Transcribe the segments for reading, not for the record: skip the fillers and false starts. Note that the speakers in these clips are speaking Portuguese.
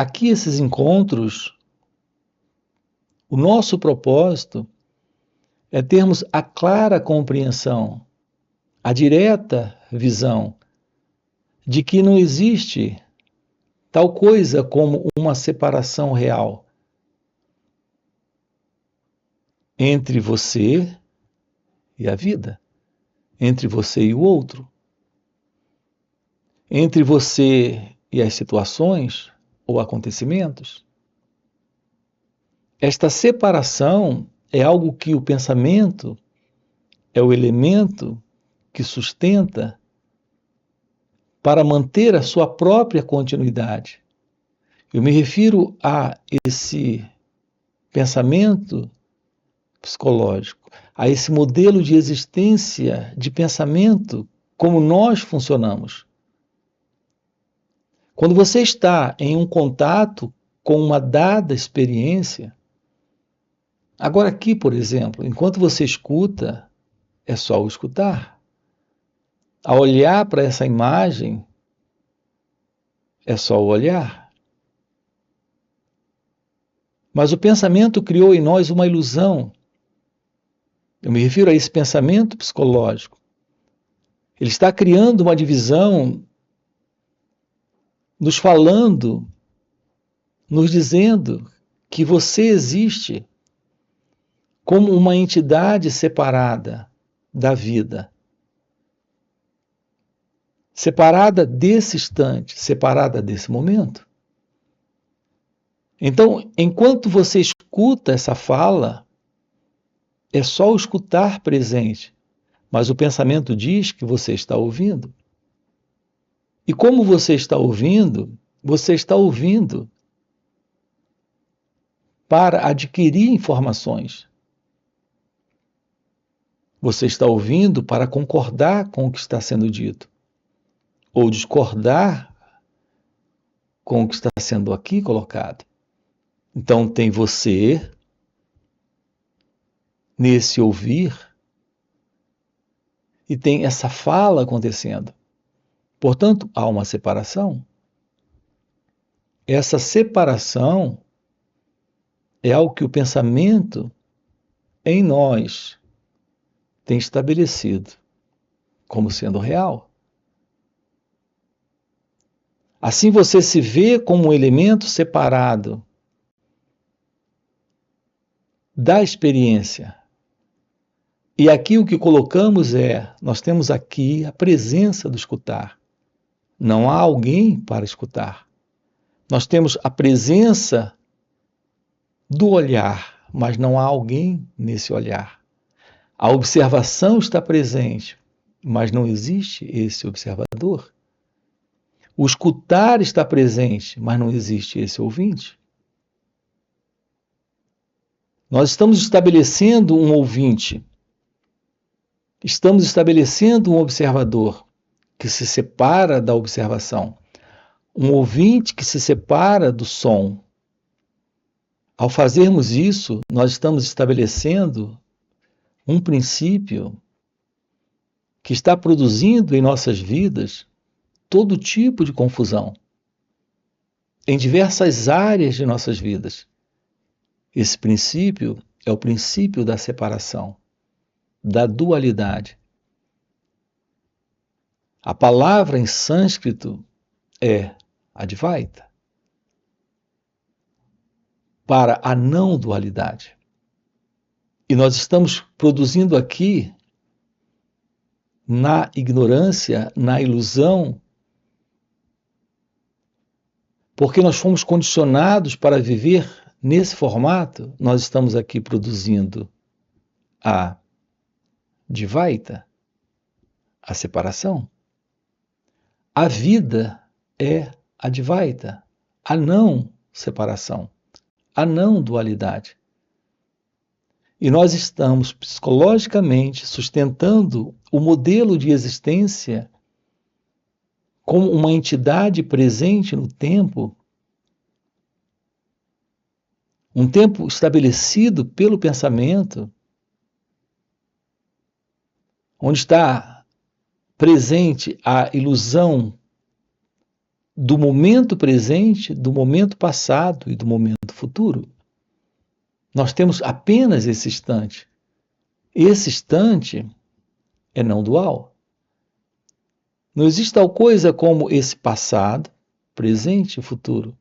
aqui esses encontros, o nosso propósito é termos a clara compreensão, a direta visão de que não existe tal coisa como uma separação real entre você e a vida, entre você e o outro, entre você e as situações ou acontecimentos. Esta separação é algo que o pensamento é o elemento que sustenta para manter a sua própria continuidade. Eu me refiro a esse pensamento psicológico, a esse modelo de existência, de pensamento, como nós funcionamos. Quando você está em um contato com uma dada experiência, agora aqui, por exemplo, enquanto você escuta, é só o escutar. Ao olhar para essa imagem, é só o olhar. Mas o pensamento criou em nós uma ilusão. Eu me refiro a esse pensamento psicológico. Ele está criando uma divisão, nos falando, nos dizendo que você existe como uma entidade separada da vida. Separada desse instante, separada desse momento. Então, enquanto você escuta essa fala, é só o escutar presente, mas o pensamento diz que você está ouvindo. E como você está ouvindo para adquirir informações. Você está ouvindo para concordar com o que está sendo dito, ou discordar com o que está sendo aqui colocado. Então tem você nesse ouvir e tem essa fala acontecendo. Portanto, há uma separação. Essa separação é algo que o pensamento em nós tem estabelecido como sendo real. Assim você se vê como um elemento separado da experiência. E aqui o que colocamos nós temos aqui a presença do escutar. Não há alguém para escutar. Nós temos a presença do olhar, mas não há alguém nesse olhar. A observação está presente, mas não existe esse observador. O escutar está presente, mas não existe esse ouvinte. Nós estamos estabelecendo um ouvinte, estamos estabelecendo um observador que se separa da observação, um ouvinte que se separa do som. Ao fazermos isso, nós estamos estabelecendo um princípio que está produzindo em nossas vidas todo tipo de confusão, em diversas áreas de nossas vidas. Esse princípio é o princípio da separação, da dualidade. A palavra em sânscrito é Advaita, para a não dualidade. E nós estamos produzindo aqui, na ignorância, na ilusão, porque nós fomos condicionados para viver nesse formato, nós estamos aqui produzindo a Dvaita, a separação. A vida é a Advaita, a não separação, a não dualidade. E nós estamos psicologicamente sustentando o modelo de existência como uma entidade presente no tempo, um tempo estabelecido pelo pensamento, onde está presente a ilusão do momento presente, do momento passado e do momento futuro. Nós temos apenas esse instante. Esse instante é não dual. Não existe tal coisa como esse passado, presente e futuro.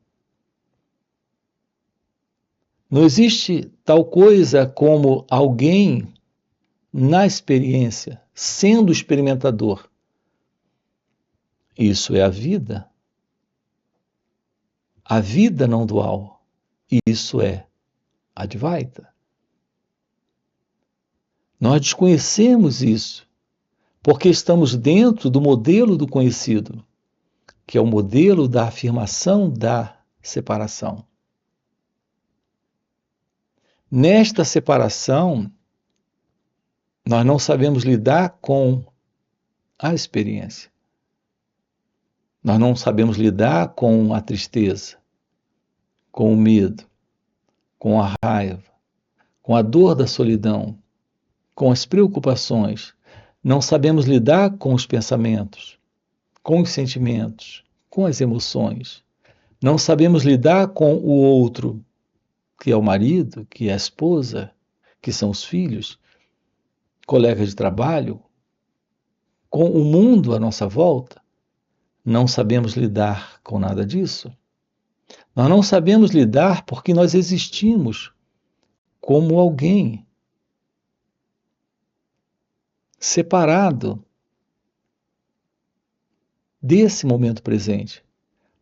Não existe tal coisa como alguém na experiência, sendo experimentador. Isso é a vida. A vida não dual. Isso é Advaita. Nós desconhecemos isso, porque estamos dentro do modelo do conhecido, que é o modelo da afirmação da separação. Nesta separação, nós não sabemos lidar com a experiência. Nós não sabemos lidar com a tristeza, com o medo, com a raiva, com a dor da solidão, com as preocupações. Não sabemos lidar com os pensamentos, com os sentimentos, com as emoções. Não sabemos lidar com o outro, que é o marido, que é a esposa, que são os filhos, colegas de trabalho, com o mundo à nossa volta. Não sabemos lidar com nada disso. Nós não sabemos lidar porque nós existimos como alguém separado desse momento presente,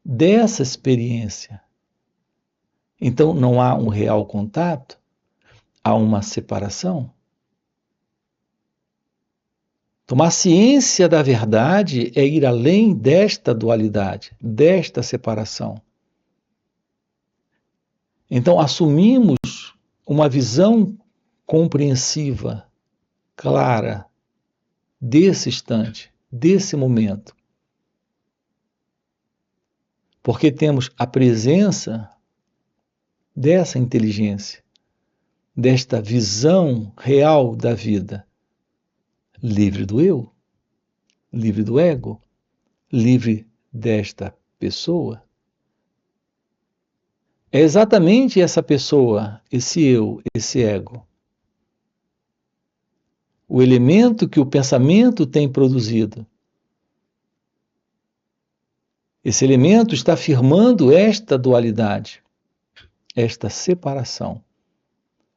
dessa experiência. Então não há um real contato, há uma separação. Tomar ciência da verdade é ir além desta dualidade, desta separação. Então assumimos uma visão compreensiva, clara, desse instante, desse momento. Porque temos a presença dessa inteligência, desta visão real da vida, livre do eu, livre do ego, livre desta pessoa. É exatamente essa pessoa, esse eu, esse ego, o elemento que o pensamento tem produzido. Esse elemento está afirmando esta dualidade, esta separação,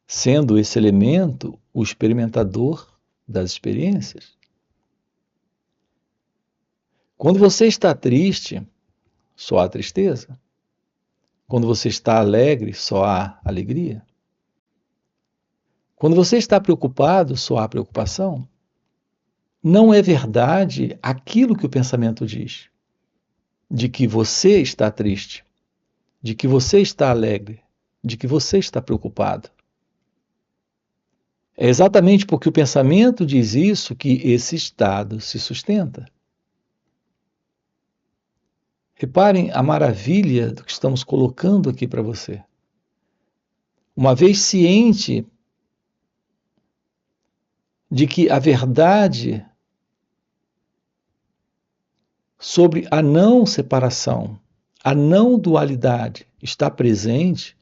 sendo esse elemento o experimentador das experiências. Quando você está triste, só há tristeza. Quando você está alegre, só há alegria. Quando você está preocupado, só há preocupação. Não é verdade aquilo que o pensamento diz, de que você está triste, de que você está alegre, de que você está preocupado. É exatamente porque o pensamento diz isso que esse estado se sustenta. Reparem a maravilha do que estamos colocando aqui para você. Uma vez ciente de que a verdade sobre a não separação, a não dualidade está presente,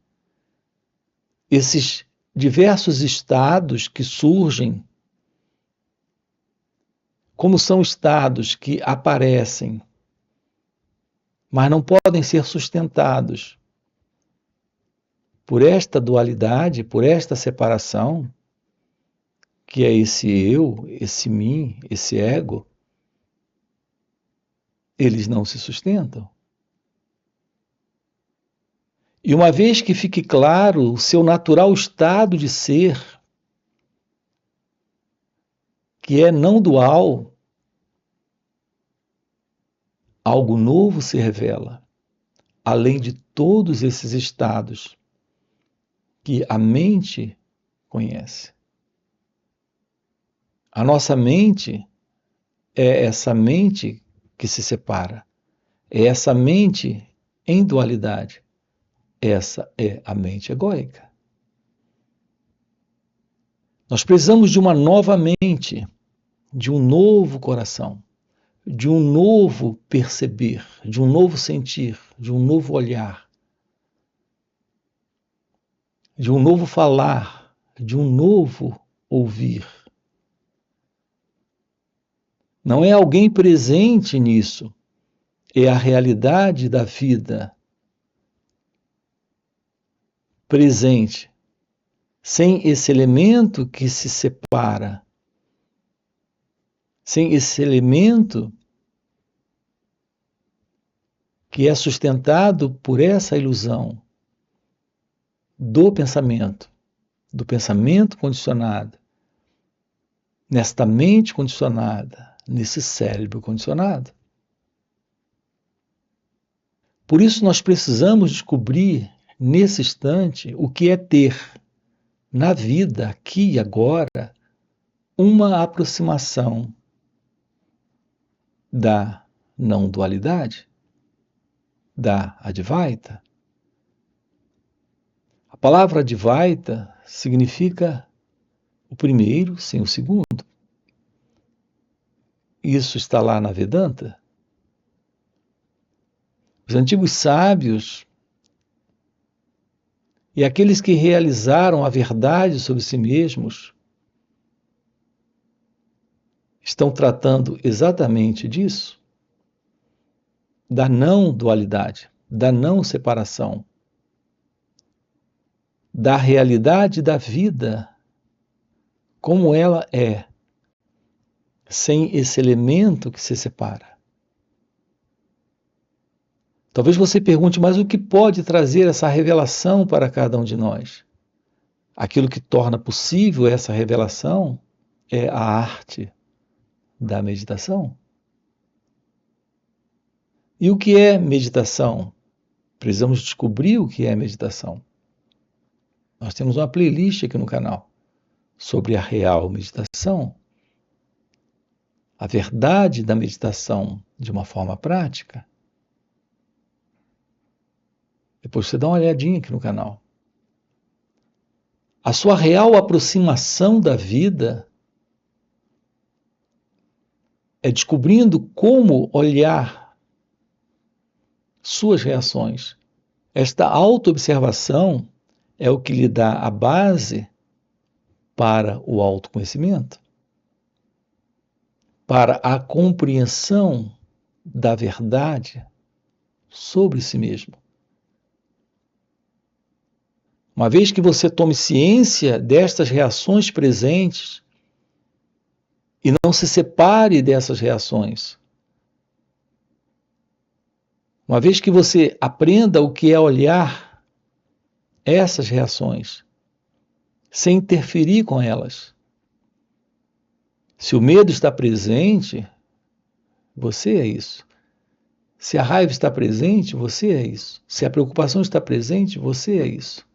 esses diversos estados que surgem, como são estados que aparecem, mas não podem ser sustentados por esta dualidade, por esta separação, que é esse eu, esse mim, esse ego, eles não se sustentam. E uma vez que fique claro o seu natural estado de ser, que é não dual, algo novo se revela, além de todos esses estados que a mente conhece. A nossa mente é essa mente que se separa, é essa mente em dualidade. Essa é a mente egóica. Nós precisamos de uma nova mente, de um novo coração, de um novo perceber, de um novo sentir, de um novo olhar, de um novo falar, de um novo ouvir. Não é alguém presente nisso, é a realidade da vida presente, sem esse elemento que se separa, sem esse elemento que é sustentado por essa ilusão do pensamento condicionado, nesta mente condicionada, nesse cérebro condicionado. Por isso nós precisamos descobrir nesse instante o que é ter na vida, aqui e agora, uma aproximação da não dualidade, da Advaita. A palavra Advaita significa o primeiro sem o segundo. Isso está lá na Vedanta. Os antigos sábios e aqueles que realizaram a verdade sobre si mesmos estão tratando exatamente disso, da não dualidade, da não separação, da realidade da vida como ela é, sem esse elemento que se separa. Talvez você pergunte, mas o que pode trazer essa revelação para cada um de nós? Aquilo que torna possível essa revelação é a arte da meditação. E o que é meditação? Precisamos descobrir o que é meditação. Nós temos uma playlist aqui no canal sobre a real meditação, a verdade da meditação de uma forma prática. Depois você dá uma olhadinha aqui no canal. A sua real aproximação da vida é descobrindo como olhar suas reações. Esta autoobservação é o que lhe dá a base para o autoconhecimento, para a compreensão da verdade sobre si mesmo. Uma vez que você tome ciência destas reações presentes e não se separe dessas reações, uma vez que você aprenda o que é olhar essas reações, sem interferir com elas. Se o medo está presente, você é isso. Se a raiva está presente, você é isso. Se a preocupação está presente, você é isso.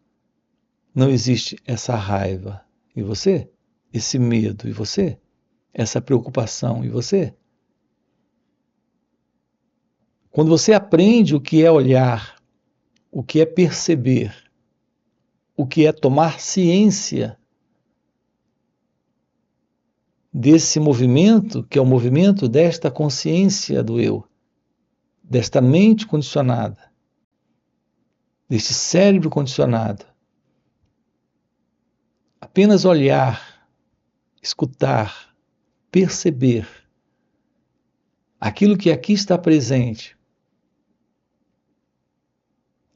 Não existe essa raiva e você, esse medo e você, essa preocupação e você. Quando você aprende o que é olhar, o que é perceber, o que é tomar ciência desse movimento, que é o movimento desta consciência do eu, desta mente condicionada, deste cérebro condicionado. Apenas olhar, escutar, perceber aquilo que aqui está presente,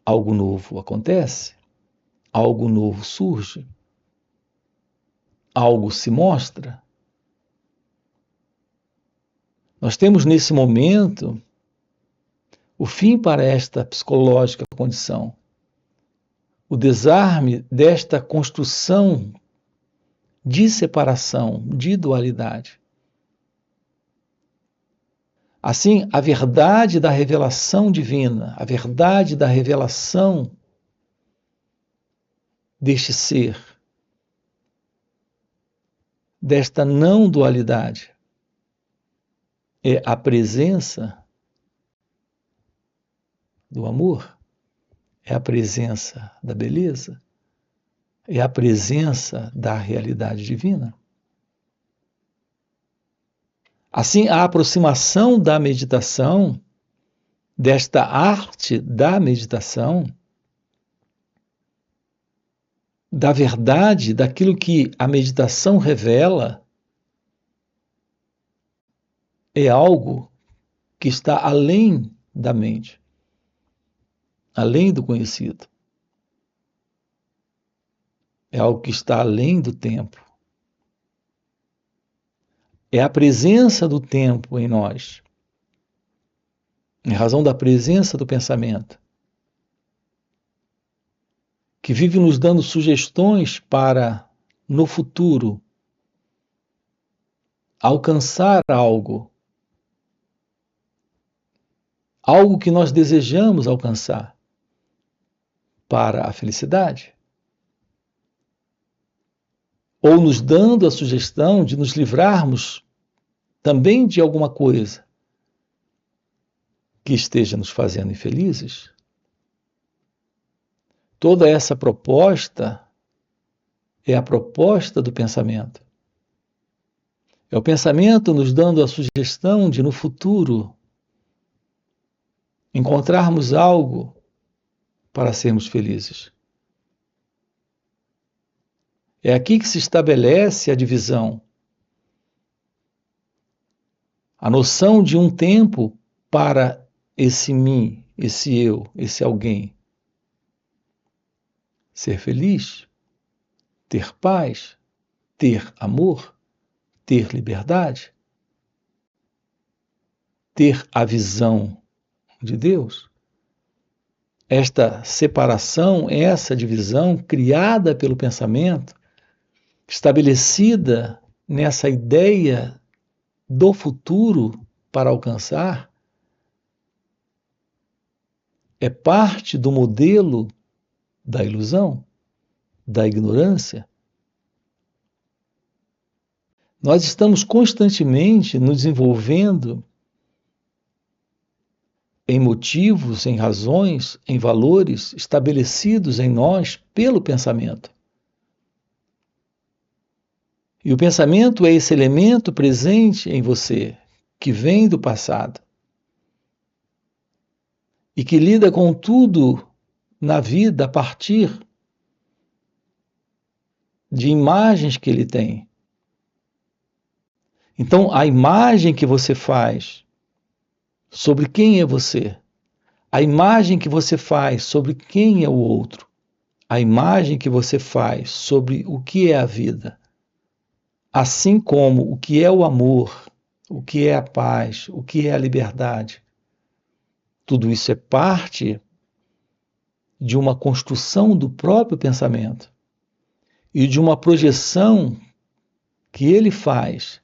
algo novo acontece, algo novo surge, algo se mostra. Nós temos nesse momento o fim para esta psicológica condição, o desarme desta construção de separação, de dualidade. Assim, a verdade da revelação divina, a verdade da revelação deste ser, desta não dualidade, é a presença do amor, é a presença da beleza, é a presença da realidade divina. Assim, a aproximação da meditação, desta arte da meditação, da verdade, daquilo que a meditação revela, é algo que está além da mente, além do conhecido. É algo que está além do tempo. É a presença do tempo em nós, em razão da presença do pensamento, que vive nos dando sugestões para, no futuro, alcançar algo que nós desejamos alcançar para a felicidade. Ou nos dando a sugestão de nos livrarmos também de alguma coisa que esteja nos fazendo infelizes. Toda essa proposta é a proposta do pensamento. É o pensamento nos dando a sugestão de, no futuro, encontrarmos algo para sermos felizes. É aqui que se estabelece a divisão. A noção de um tempo para esse mim, esse eu, esse alguém. Ser feliz, ter paz, ter amor, ter liberdade, ter a visão de Deus. Esta separação, essa divisão criada pelo pensamento, estabelecida nessa ideia do futuro para alcançar, é parte do modelo da ilusão, da ignorância. Nós estamos constantemente nos desenvolvendo em motivos, em razões, em valores estabelecidos em nós pelo pensamento. E o pensamento é esse elemento presente em você, que vem do passado e que lida com tudo na vida a partir de imagens que ele tem. Então, a imagem que você faz sobre quem é você, a imagem que você faz sobre quem é o outro, a imagem que você faz sobre o que é a vida, assim como o que é o amor, o que é a paz, o que é a liberdade. Tudo isso é parte de uma construção do próprio pensamento e de uma projeção que ele faz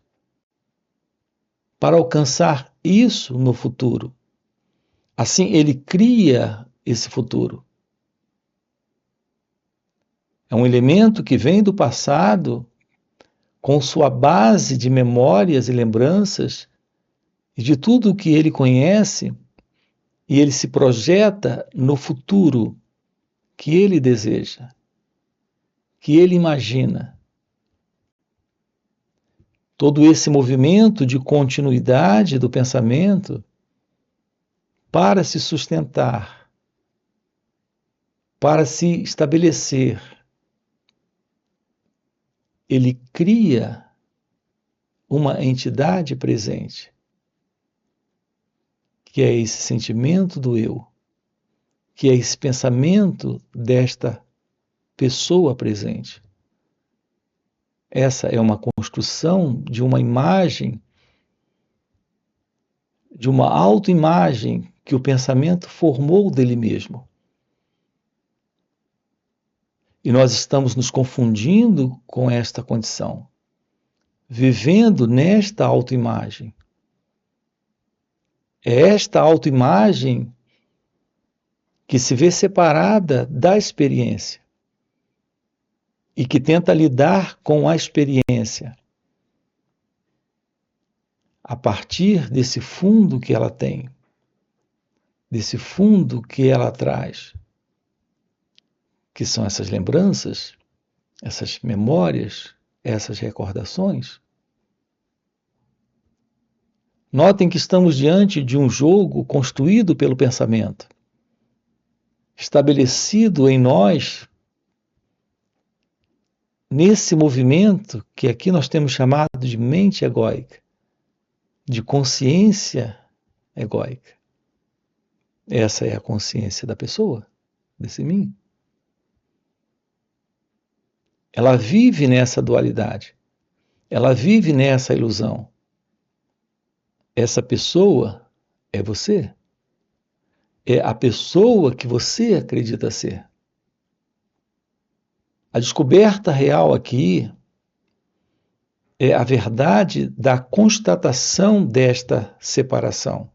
para alcançar isso no futuro. Assim, ele cria esse futuro. É um elemento que vem do passado com sua base de memórias e lembranças e de tudo o que ele conhece, e ele se projeta no futuro que ele deseja, que ele imagina. Todo esse movimento de continuidade do pensamento para se sustentar, para se estabelecer, ele cria uma entidade presente, que é esse sentimento do eu, que é esse pensamento desta pessoa presente. Essa é uma construção de uma imagem, de uma autoimagem que o pensamento formou dele mesmo. E nós estamos nos confundindo com esta condição, vivendo nesta autoimagem. É esta autoimagem que se vê separada da experiência e que tenta lidar com a experiência a partir desse fundo que ela tem, desse fundo que ela traz, que são essas lembranças, essas memórias, essas recordações. Notem que estamos diante de um jogo construído pelo pensamento, estabelecido em nós, nesse movimento que aqui nós temos chamado de mente egóica, de consciência egóica. Essa é a consciência da pessoa, desse mim. Ela vive nessa dualidade, ela vive nessa ilusão. Essa pessoa é você. É a pessoa que você acredita ser. A descoberta real aqui é a verdade da constatação desta separação.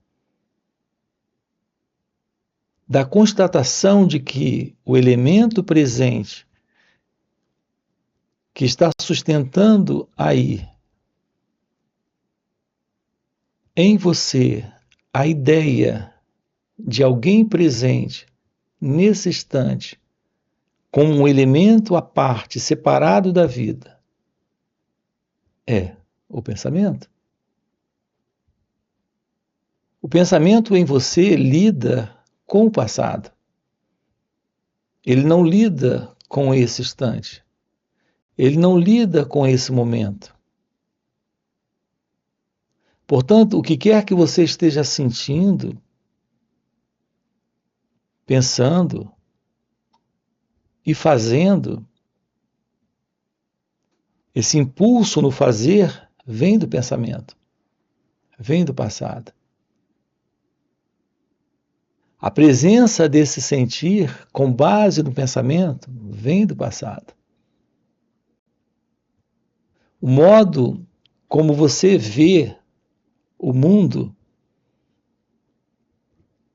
Da constatação de que o elemento presente que está sustentando aí em você a ideia de alguém presente nesse instante como um elemento à parte, separado da vida, é o pensamento. O pensamento em você lida com o passado. Ele não lida com esse instante. Ele não lida com esse momento. Portanto, o que quer que você esteja sentindo, pensando e fazendo, esse impulso no fazer vem do pensamento, vem do passado. A presença desse sentir, com base no pensamento, vem do passado. O modo como você vê o mundo,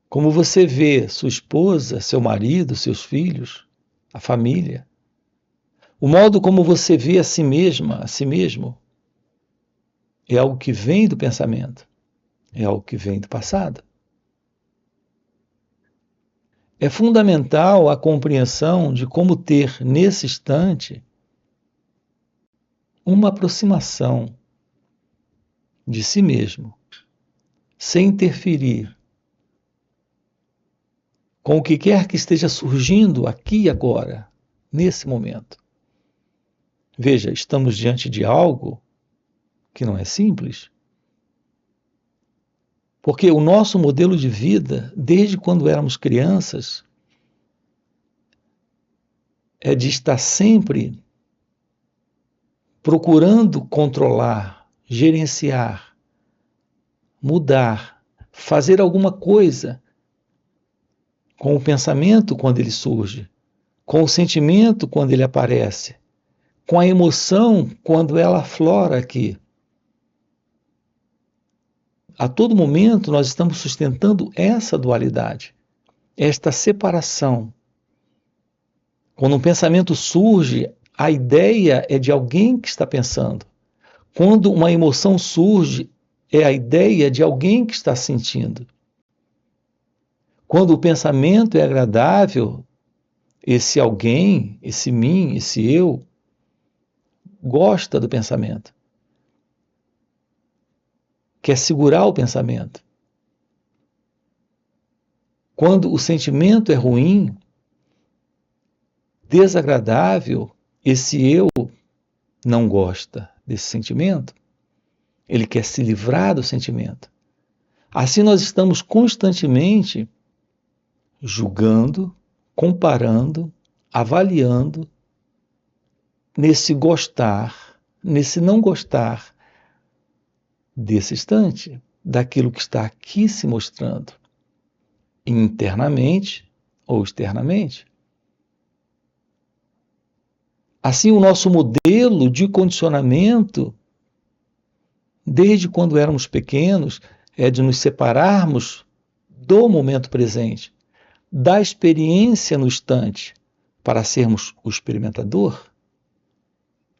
como você vê sua esposa, seu marido, seus filhos, a família, o modo como você vê a si mesma, a si mesmo, é algo que vem do pensamento, é algo que vem do passado. É fundamental a compreensão de como ter, nesse instante, uma aproximação de si mesmo, sem interferir com o que quer que esteja surgindo aqui e agora, nesse momento. Veja, estamos diante de algo que não é simples, porque o nosso modelo de vida, desde quando éramos crianças, é de estar sempre procurando controlar, gerenciar, mudar, fazer alguma coisa com o pensamento quando ele surge, com o sentimento quando ele aparece, com a emoção quando ela aflora aqui. A todo momento nós estamos sustentando essa dualidade, esta separação. Quando um pensamento surge, a ideia é de alguém que está pensando. Quando uma emoção surge, é a ideia de alguém que está sentindo. Quando o pensamento é agradável, esse alguém, esse mim, esse eu, gosta do pensamento. Quer segurar o pensamento. Quando o sentimento é ruim, desagradável, esse eu não gosta desse sentimento. Ele quer se livrar do sentimento. Assim nós estamos constantemente julgando, comparando, avaliando, nesse gostar, nesse não gostar desse instante, daquilo que está aqui se mostrando, internamente ou externamente. Assim, o nosso modelo de condicionamento, desde quando éramos pequenos, é de nos separarmos do momento presente, da experiência no instante, para sermos o experimentador,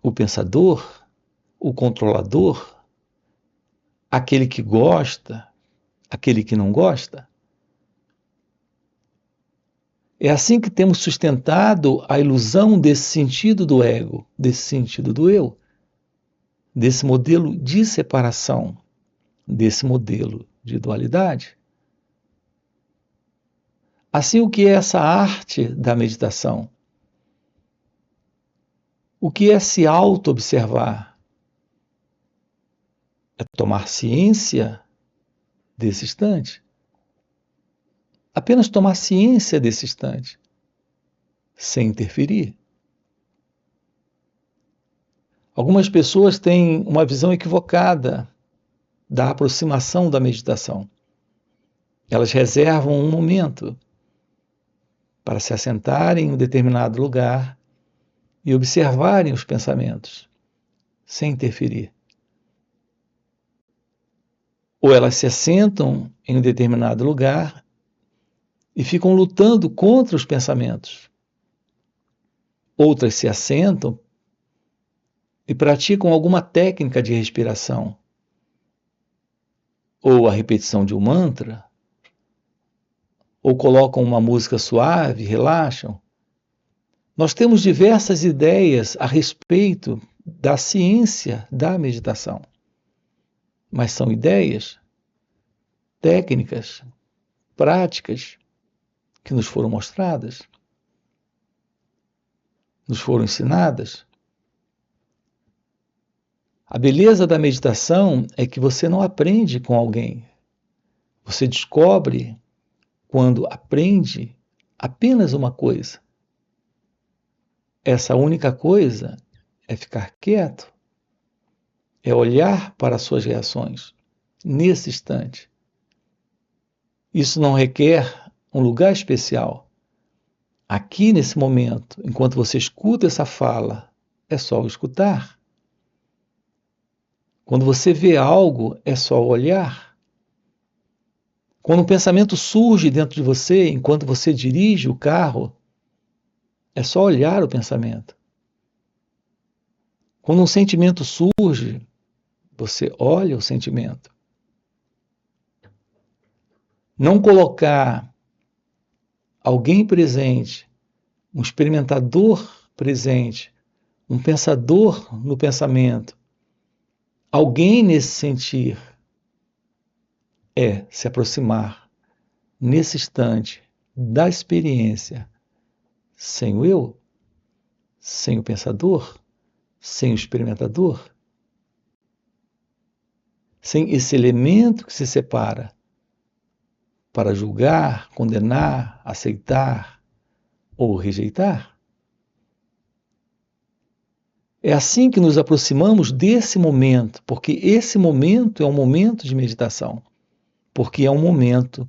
o pensador, o controlador, aquele que gosta, aquele que não gosta. É assim que temos sustentado a ilusão desse sentido do ego, desse sentido do eu, desse modelo de separação, desse modelo de dualidade. Assim, o que é essa arte da meditação? O que é se auto-observar? É tomar ciência desse instante. Apenas tomar ciência desse instante, sem interferir. Algumas pessoas têm uma visão equivocada da aproximação da meditação. Elas reservam um momento para se assentarem em um determinado lugar e observarem os pensamentos, sem interferir. Ou elas se assentam em um determinado lugar e ficam lutando contra os pensamentos. Outras se assentam e praticam alguma técnica de respiração, ou a repetição de um mantra, ou colocam uma música suave, relaxam. Nós temos diversas ideias a respeito da ciência da meditação, mas são ideias, técnicas, práticas que nos foram mostradas, nos foram ensinadas. A beleza da meditação é que você não aprende com alguém. Você descobre quando aprende apenas uma coisa. Essa única coisa é ficar quieto, é olhar para as suas reações nesse instante. Isso não requer um lugar especial. Aqui, nesse momento, enquanto você escuta essa fala, é só escutar. Quando você vê algo, é só olhar. Quando um pensamento surge dentro de você, enquanto você dirige o carro, é só olhar o pensamento. Quando um sentimento surge, você olha o sentimento. Não colocar alguém presente, um experimentador presente, um pensador no pensamento, alguém nesse sentir, é se aproximar nesse instante da experiência sem o eu, sem o pensador, sem o experimentador, sem esse elemento que se separa para julgar, condenar, aceitar ou rejeitar. É assim que nos aproximamos desse momento, porque esse momento é um momento de meditação, porque é um momento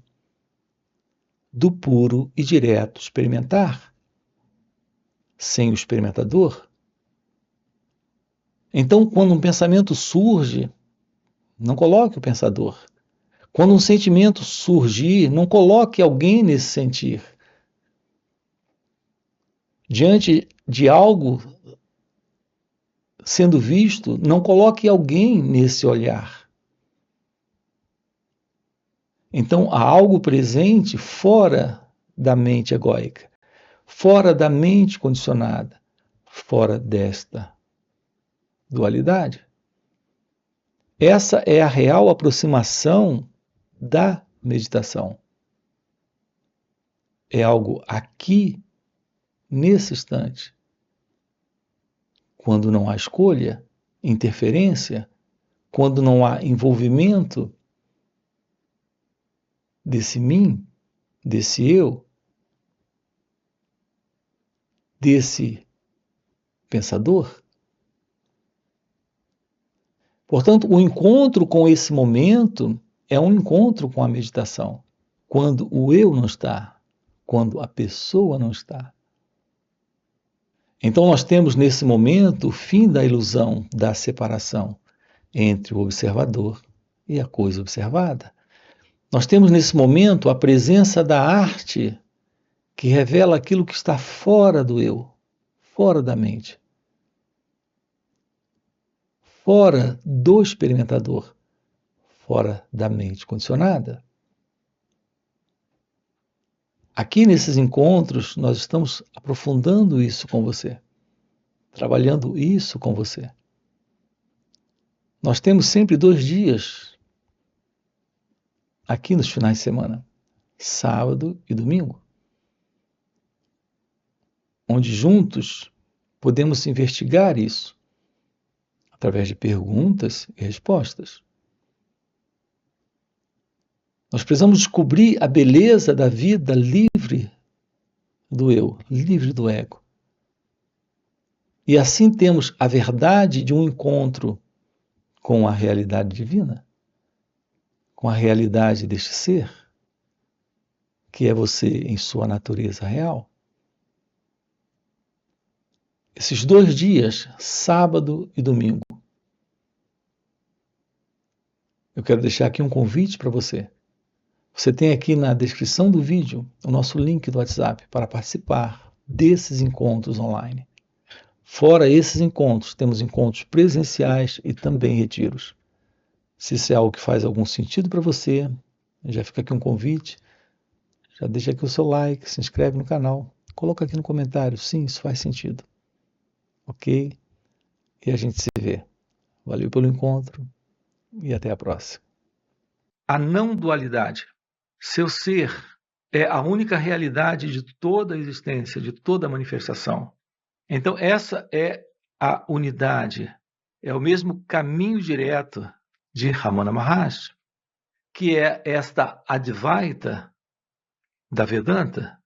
do puro e direto experimentar, sem o experimentador. Então, quando um pensamento surge, não coloque o pensador. Quando um sentimento surgir, não coloque alguém nesse sentir. Diante de algo sendo visto, não coloque alguém nesse olhar. Então, há algo presente fora da mente egóica, fora da mente condicionada, fora desta dualidade. Essa é a real aproximação da meditação. É algo aqui, nesse instante. Quando não há escolha, interferência, quando não há envolvimento desse mim, desse eu, desse pensador. Portanto, o encontro com esse momento é um encontro com a meditação. Quando o eu não está, quando a pessoa não está. Então nós temos nesse momento o fim da ilusão da separação entre o observador e a coisa observada. Nós temos nesse momento a presença da arte que revela aquilo que está fora do eu, fora da mente, fora do experimentador, fora da mente condicionada. Aqui nesses encontros, nós estamos aprofundando isso com você, trabalhando isso com você. Nós temos sempre 2 dias aqui nos finais de semana, sábado e domingo, onde juntos podemos investigar isso através de perguntas e respostas. Nós precisamos descobrir a beleza da vida livre do eu, livre do ego. E assim temos a verdade de um encontro com a realidade divina, com a realidade deste ser, que é você em sua natureza real. Esses 2 dias, sábado e domingo, eu quero deixar aqui um convite para você. Você tem aqui na descrição do vídeo o nosso link do WhatsApp para participar desses encontros online. Fora esses encontros, temos encontros presenciais e também retiros. Se isso é algo que faz algum sentido para você, já fica aqui um convite, já deixa aqui o seu like, se inscreve no canal, coloca aqui no comentário, sim, isso faz sentido. Ok? E a gente se vê. Valeu pelo encontro e até a próxima. A não dualidade. Seu ser é a única realidade de toda a existência, de toda a manifestação. Então, essa é a unidade, é o mesmo caminho direto de Ramana Maharshi, que é esta Advaita da Vedanta,